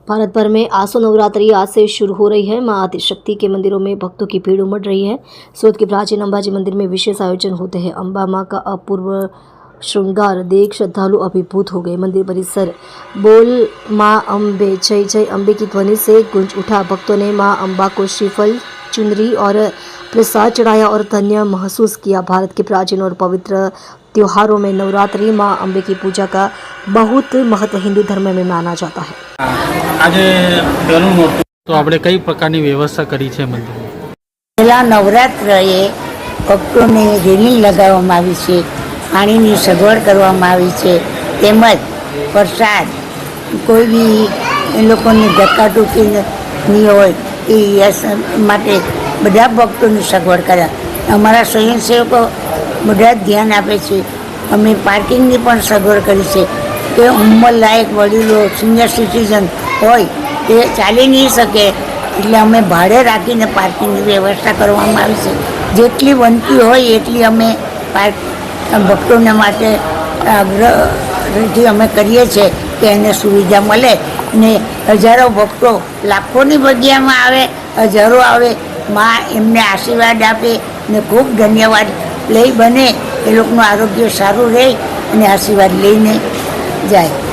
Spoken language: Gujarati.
भारत भर में आसो नवरात्रि आज से शुरू हो रही है। मां आदिशक्ति के मंदिरों में भक्तों की भीड़ उमड़ रही है। सूरत के प्राचीन अंबाजी मंदिर में विशेष आयोजन होते हैं। अंबा मां का अपूर्व श्रृंगार देख श्रद्धालु अभिभूत हो गए। मंदिर परिसर बोल मां अम्बे जय जय अम्बे की ध्वनि से गूंज उठा। भक्तों ने मां अम्बा को श्रीफल, चुनरी और प्रसाद चढ़ाया और धन्य महसूस किया। भारत के प्राचीन और पवित्र त्योहारों में नवरात्रि मां अम्बे की पूजा का बहुत महत्व हिंदू धर्म में माना जाता है। आज तो આપણે કઈ પ્રકારની વ્યવસ્થા કરી છે મંદિરમાં? પહેલા નવરાત્રએ ભક્તોને રેલિંગ લગાવવામાં આવી છે, પાણીની સગવડ કરવામાં આવી છે, તેમજ પ્રસાદ કોઈ બી એ લોકોની ધક્કાટુકી નહીં હોય એ માટે બધા ભક્તોની સગવડ કર્યા. અમારા સ્વયંસેવકો બધા જ ધ્યાન આપે છે. અમે પાર્કિંગની પણ સગવડ કરી છે કે ઉંમરલાયક વડીલો, સિનિયર સિટીઝન હોય તે ચાલી નહીં શકે એટલે અમે ભાડે રાખીને પાર્કિંગની વ્યવસ્થા કરવામાં આવી છે. જેટલી બનતી હોય એટલી અમે ભક્તોને માટે આગ્રહથી અમે કરીએ છીએ કે એને સુવિધા મળે ને હજારો ભક્તો લાખોની જગ્યામાં આવે, હજારો આવે, માં એમને આશીર્વાદ આપે ને ખૂબ ધન્યવાદ લઈ બને એ લોકોનું આરોગ્ય સારું રહે અને આશીર્વાદ લઈને જાય.